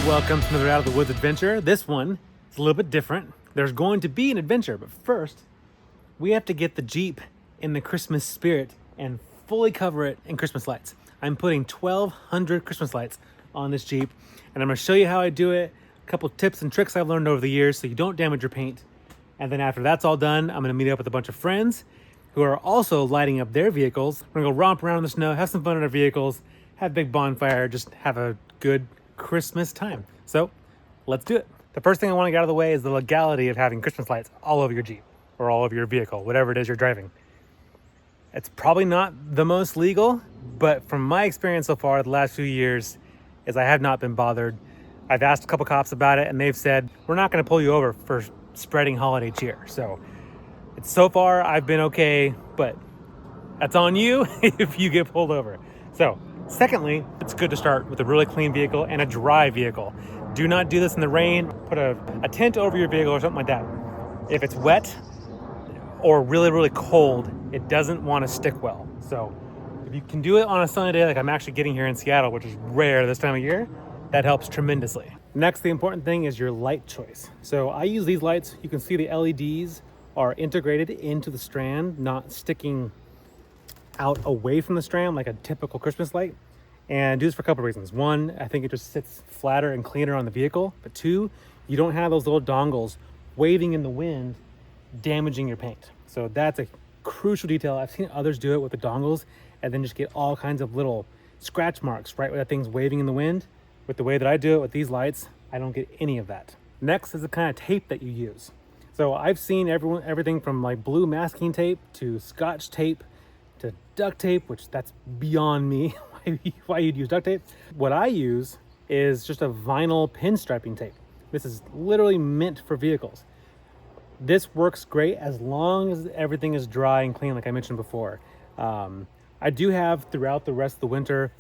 Welcome to another Out of the Woods adventure. This one is a little bit different. There's going to be an adventure, but first, we have to get the Jeep in the Christmas spirit and fully cover it in Christmas lights. I'm putting 1,200 Christmas lights on this Jeep, and I'm going to show you how I do it, a couple tips and tricks I've learned over the years so you don't damage your paint. And then after that's all done, I'm going to meet up with a bunch of friends who are also lighting up their vehicles. We're going to go romp around in the snow, have some fun in our vehicles, have a big bonfire, just have a good Christmas time. So let's do it. The first thing I want to get out of the way is the legality of having Christmas lights all over your Jeep or all over your vehicle, whatever it is you're driving. It's probably not the most legal, but from my experience so far the last few years is I have not been bothered. I've asked a couple cops about it and they've said, we're not going to pull you over for spreading holiday cheer. So it's so far I've been okay, but that's on you if you get pulled over. So secondly, it's good to start with a really clean vehicle and a dry vehicle. Do not do this in the rain. Put a tent over your vehicle or something like that. If it's wet or really, really cold, it doesn't want to stick well. So if you can do it on a sunny day like I'm actually getting here in Seattle, which is rare this time of year, that helps tremendously. Next, the important thing is your light choice. So I use these lights. You can see the LEDs are integrated into the strand, not sticking out away from the strand like a typical Christmas light. And do this for a couple of reasons. One, I think it just sits flatter and cleaner on the vehicle. But two, you don't have those little dongles waving in the wind, damaging your paint. So that's a crucial detail. I've seen others do it with the dongles and then just get all kinds of little scratch marks right where that thing's waving in the wind. With the way that I do it with these lights, I don't get any of that. Next is the kind of tape that you use. So I've seen everything from like blue masking tape to Scotch tape to duct tape, which that's beyond me. Why you'd use duct tape. What I use is just a vinyl pinstriping tape. This is literally meant for vehicles. This works great as long as everything is dry and clean, like I mentioned before. I do have throughout the rest of the winter,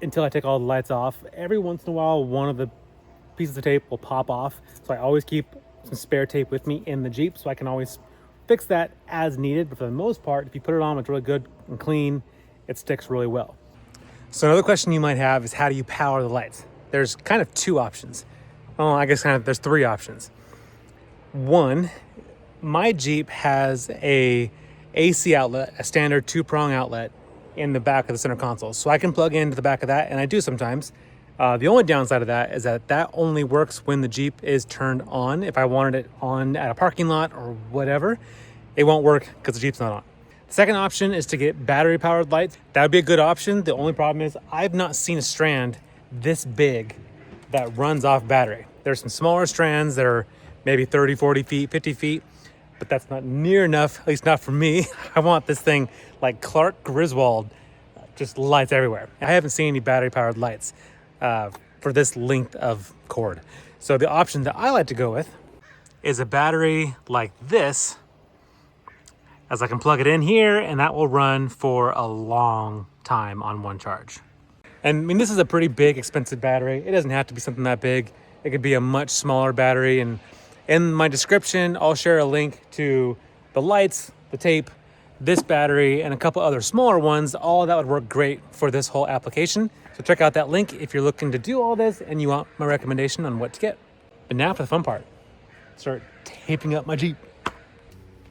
until I take all the lights off, every once in a while, one of the pieces of tape will pop off. So I always keep some spare tape with me in the Jeep so I can always fix that as needed. But for the most part, if you put it on, it's really good and clean, it sticks really well. So another question you might have is how do you power the lights? There's kind of two options. Oh, I guess there's three options. One, my Jeep has a AC outlet, a standard 2-prong outlet in the back of the center console. So I can plug into the back of that, and I do sometimes. The only downside of that is that only works when the Jeep is turned on. If I wanted it on at a parking lot or whatever, it won't work because the Jeep's not on. Second option is to get battery powered lights. That would be a good option. The only problem is I've not seen a strand this big that runs off battery. There's some smaller strands that are maybe 30, 40 feet, 50 feet, but that's not near enough, at least not for me. I want this thing like Clark Griswold, just lights everywhere. I haven't seen any battery powered lights for this length of cord. So the option that I like to go with is a battery like this, as I can plug it in here and that will run for a long time on one charge. And I mean, this is a pretty big, expensive battery. It doesn't have to be something that big. It could be a much smaller battery. And in my description, I'll share a link to the lights, the tape, this battery, and a couple other smaller ones. All that would work great for this whole application. So check out that link if you're looking to do all this and you want my recommendation on what to get. But now for the fun part. Start taping up my Jeep.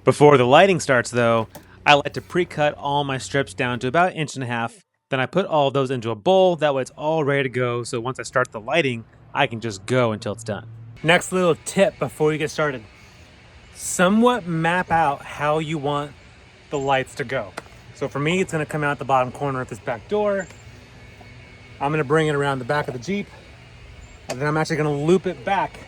Before the lighting starts though, I like to pre-cut all my strips down to about 1.5 inches. Then I put all of those into a bowl, that way it's all ready to go. So once I start the lighting, I can just go until it's done. Next little tip before you get started. Somewhat map out how you want the lights to go. So for me, it's gonna come out the bottom corner of this back door. I'm gonna bring it around the back of the Jeep, and then I'm actually gonna loop it back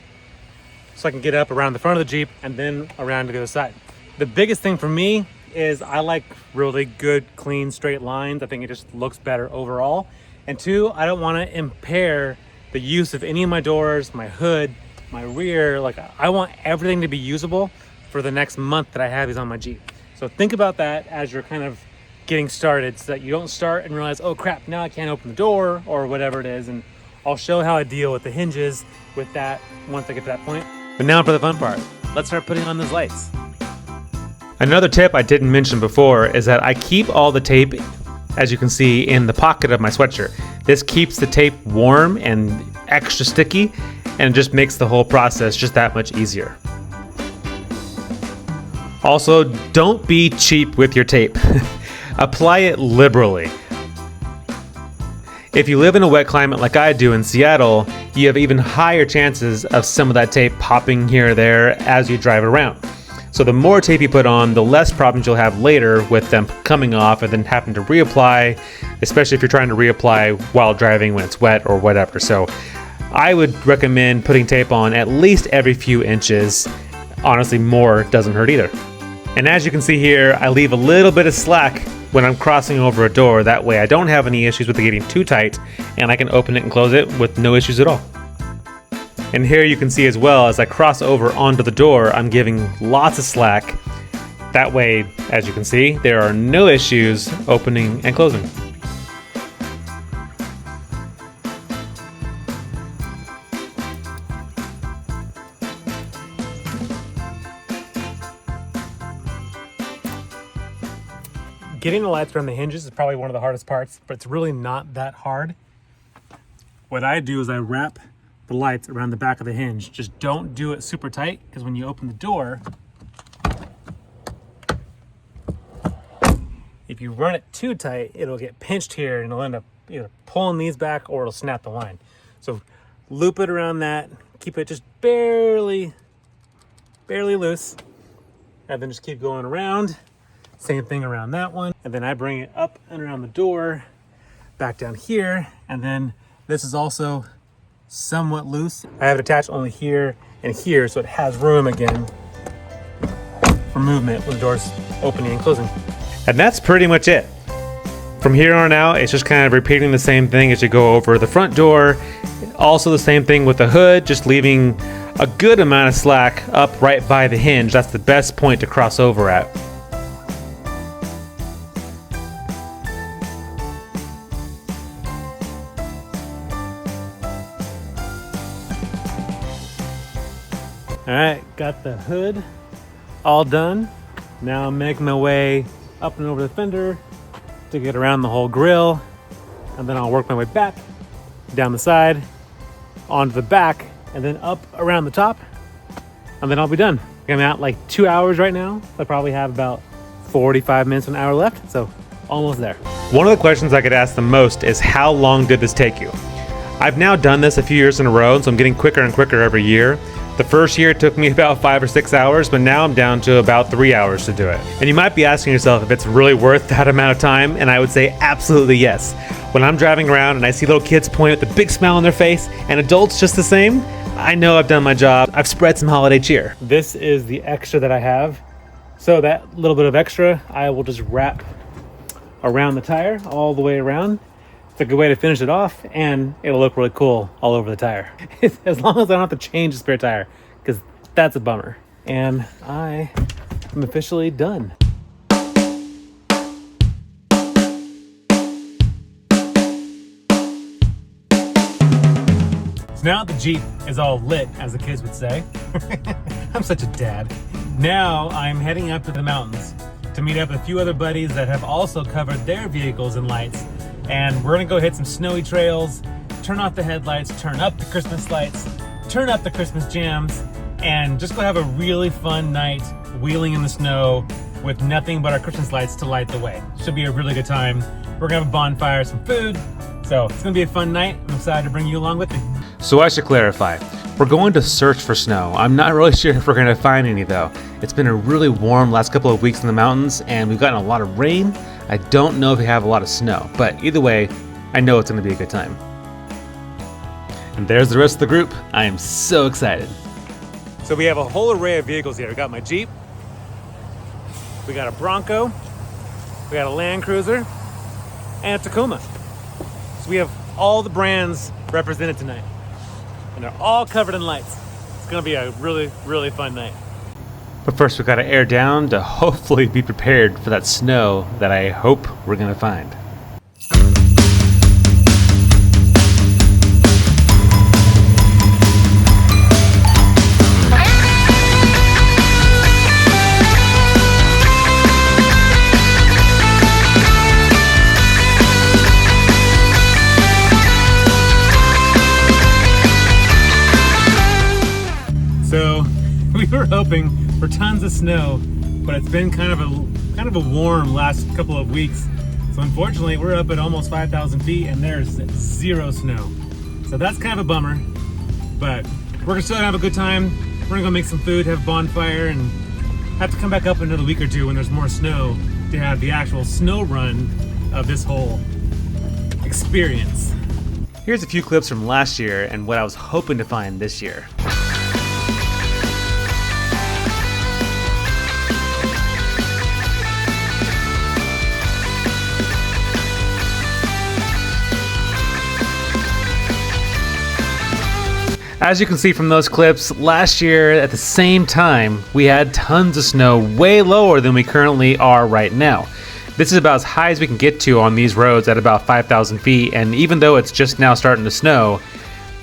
so I can get up around the front of the Jeep and then around to the other side. The biggest thing for me is I like really good, clean, straight lines. I think it just looks better overall. And two, I don't want to impair the use of any of my doors, my hood, my rear. Like I want everything to be usable for the next month that I have these on my Jeep. So think about that as you're kind of getting started so that you don't start and realize, oh crap, now I can't open the door or whatever it is. And I'll show how I deal with the hinges with that once I get to that point. But now for the fun part. Let's start putting on those lights. Another tip I didn't mention before is that I keep all the tape, as you can see, in the pocket of my sweatshirt. This keeps the tape warm and extra sticky, and it just makes the whole process just that much easier. Also, don't be cheap with your tape. Apply it liberally. If you live in a wet climate like I do in Seattle, you have even higher chances of some of that tape popping here or there as you drive around. So the more tape you put on, the less problems you'll have later with them coming off and then having to reapply, especially if you're trying to reapply while driving when it's wet or whatever. So I would recommend putting tape on at least every few inches. Honestly, more doesn't hurt either. And as you can see here, I leave a little bit of slack when I'm crossing over a door. That way I don't have any issues with it getting too tight, and I can open it and close it with no issues at all. And here you can see as well, as I cross over onto the door, I'm giving lots of slack. That way, as you can see, there are no issues opening and closing. Getting the lights around the hinges is probably one of the hardest parts, but it's really not that hard. What I do is I wrap the lights around the back of the hinge. Just don't do it super tight, because when you open the door, if you run it too tight, it'll get pinched here and it'll end up either pulling these back or it'll snap the line. So loop it around that, keep it just barely loose, and then just keep going around. Same thing around that one. And then I bring it up and around the door, back down here. And then this is also somewhat loose. I have it attached only here and here, so it has room again for movement when the door's opening and closing. And that's pretty much it. From here on out, it's just kind of repeating the same thing as you go over the front door. Also the same thing with the hood, just leaving a good amount of slack up right by the hinge. That's the best point to cross over at. All right, got the hood all done. Now I'm making my way up and over the fender to get around the whole grill, and then I'll work my way back, down the side, onto the back, and then up around the top, and then I'll be done. I'm at like 2 hours right now. I probably have about 45 minutes, an hour left, so almost there. One of the questions I get asked the most is, how long did this take you? I've now done this a few years in a row, so I'm getting quicker and quicker every year. The first year it took me about 5 or 6 hours, but now I'm down to about 3 hours to do it. And you might be asking yourself if it's really worth that amount of time, and I would say absolutely yes. When I'm driving around and I see little kids point with a big smile on their face, and adults just the same, I know I've done my job. I've spread some holiday cheer. This is the extra that I have. So that little bit of extra, I will just wrap around the tire all the way around. It's a good way to finish it off, and it'll look really cool all over the tire. As long as I don't have to change the spare tire, because that's a bummer. And I am officially done. So now the Jeep is all lit, as the kids would say. I'm such a dad. Now I'm heading up to the mountains to meet up with a few other buddies that have also covered their vehicles in lights. And we're gonna go hit some snowy trails, turn off the headlights, turn up the Christmas lights, turn up the Christmas jams, and just go have a really fun night wheeling in the snow with nothing but our Christmas lights to light the way. Should be a really good time. We're gonna have a bonfire, some food, so it's gonna be a fun night. I'm excited to bring you along with me. So I should clarify, we're going to search for snow. I'm not really sure if we're gonna find any though. It's been a really warm last couple of weeks in the mountains, and we've gotten a lot of rain. I don't know if we have a lot of snow, but either way, I know it's gonna be a good time. And there's the rest of the group. I am so excited. So we have a whole array of vehicles here. We got my Jeep, we got a Bronco, we got a Land Cruiser, and a Tacoma. So we have all the brands represented tonight, and they're all covered in lights. It's gonna be a really, really fun night. But first we gotta air down to hopefully be prepared for that snow that I hope we're gonna find. We were hoping for tons of snow, but it's been kind of a warm last couple of weeks. So unfortunately, we're up at almost 5,000 feet and there's 0 snow. So that's kind of a bummer, but we're still gonna have a good time. We're gonna go make some food, have a bonfire, and have to come back up in another week or two when there's more snow to have the actual snow run of this whole experience. Here's a few clips from last year and what I was hoping to find this year. As you can see from those clips, last year at the same time, we had tons of snow way lower than we currently are right now. This is about as high as we can get to on these roads at about 5,000 feet, and even though it's just now starting to snow,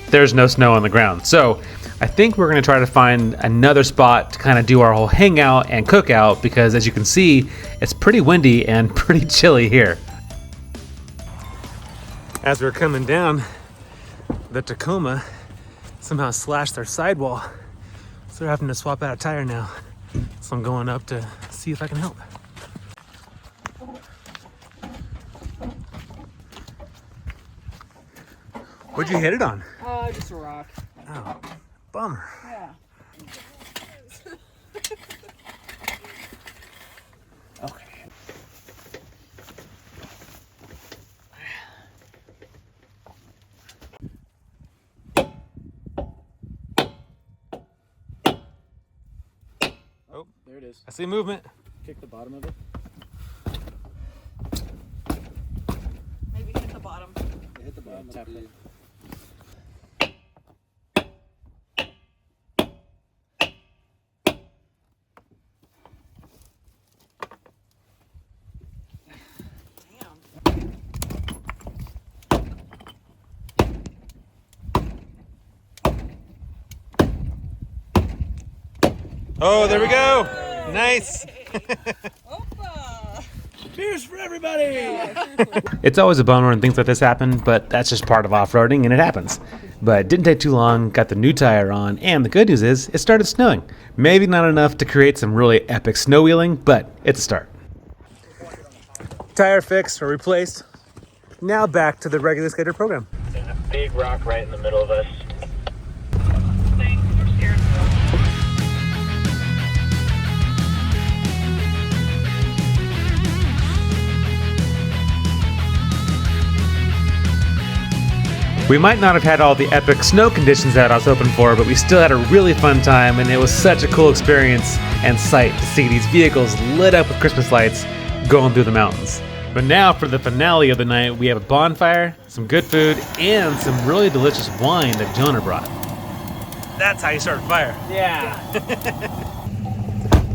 there's no snow on the ground. So I think we're gonna try to find another spot to kind of do our whole hangout and cookout, because as you can see, it's pretty windy and pretty chilly here. As we're coming down the Tacoma, somehow slashed their sidewall, so they're having to swap out a tire now. So I'm going up to see if I can help. What'd you hit it on? Just a rock. Oh, bummer. Yeah. Okay. Oh, There it is. I see movement. Kick the bottom of it. Maybe hit the bottom. Hit the bottom. Tap it. Oh, there we go. Nice. Opa! Cheers for everybody. It's always a bummer when things like this happen, but that's just part of off-roading and it happens. But it didn't take too long, got the new tire on, and the good news is it started snowing. Maybe not enough to create some really epic snow wheeling, but it's a start. Tire fixed or replaced. Now back to the regular skater program. There's a big rock right in the middle of us. Thanks, we're scared. We might not have had all the epic snow conditions that I was hoping for, but we still had a really fun time, and it was such a cool experience and sight to see these vehicles lit up with Christmas lights going through the mountains. But now for the finale of the night, we have a bonfire, some good food, and some really delicious wine that Jonah brought. That's how you start a fire. Yeah.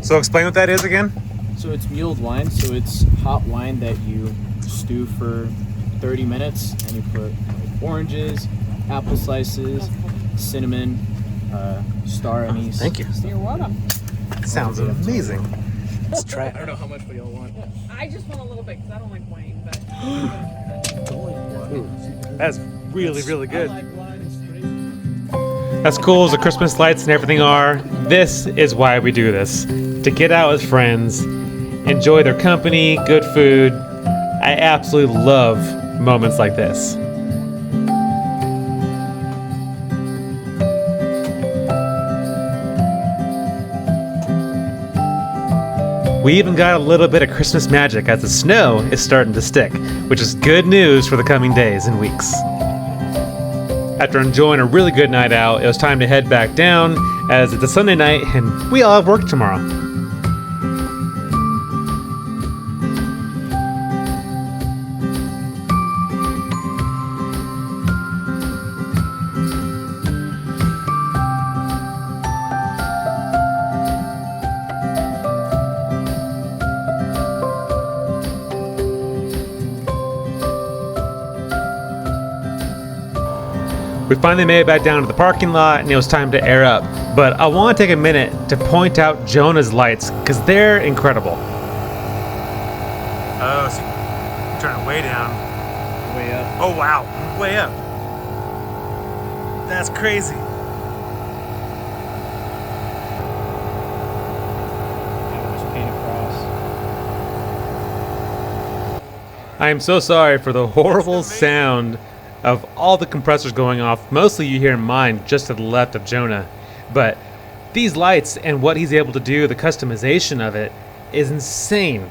So explain what that is again? So it's mulled wine. So it's hot wine that you stew for 30 minutes, and you put oranges, apple slices, cinnamon, star anise. Thank you. You're welcome. Sounds amazing. Let's try I it. don't know how much we all want. I just want a little bit because I don't like wine, but That's really, really good. I like wine. It's crazy. As cool as the Christmas lights and everything are, this is why we do this. To get out with friends, enjoy their company, good food. I absolutely love moments like this. We even got a little bit of Christmas magic as the snow is starting to stick, which is good news for the coming days and weeks. After enjoying a really good night out, it was time to head back down as it's a Sunday night and we all have work tomorrow. We finally made it back down to the parking lot and it was time to air up. But I want to take a minute to point out Jonah's lights because they're incredible. Oh, so you turn it way down. Way up. Oh wow, way up. That's crazy. I am so sorry for the horrible sound of all the compressors going off. Mostly you hear mine just to the left of Jonah. But these lights and what he's able to do, the customization of it, is insane.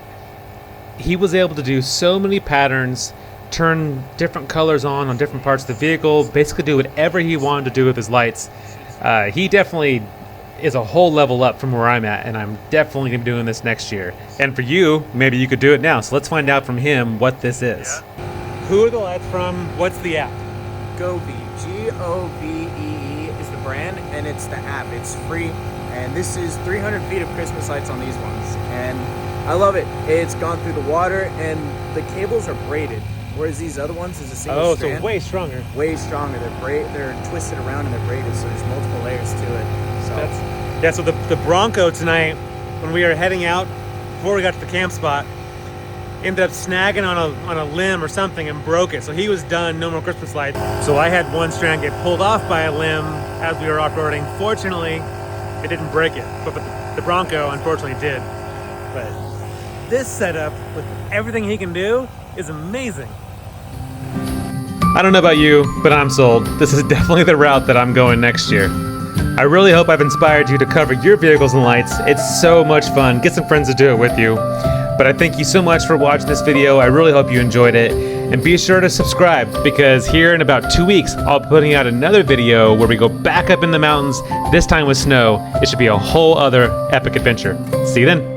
He was able to do so many patterns, turn different colors on different parts of the vehicle, basically do whatever he wanted to do with his lights. He definitely is a whole level up from where I'm at, and I'm definitely going to be doing this next year. And for you, maybe you could do it now. So let's find out from him what this is. Who are the lights from? What's the app? Govee, Govee is the brand, and it's the app. It's free, and this is 300 feet of Christmas lights on these ones, and I love it. It's gone through the water, and the cables are braided, whereas these other ones is a single strand. So way stronger. Way stronger. They're twisted around and they're braided, so there's multiple layers to it. So So the Bronco tonight, when we were heading out, before we got to the camp spot, ended up snagging on a limb or something and broke it. So he was done, no more Christmas lights. So I had one strand get pulled off by a limb as we were off-roading. Fortunately, it didn't break it, but the Bronco unfortunately did. But this setup with everything he can do is amazing. I don't know about you, but I'm sold. This is definitely the route that I'm going next year. I really hope I've inspired you to cover your vehicles and lights. It's so much fun. Get some friends to do it with you. But I thank you so much for watching this video. I really hope you enjoyed it. And be sure to subscribe, because here in about 2 weeks, I'll be putting out another video where we go back up in the mountains, this time with snow. It should be a whole other epic adventure. See you then.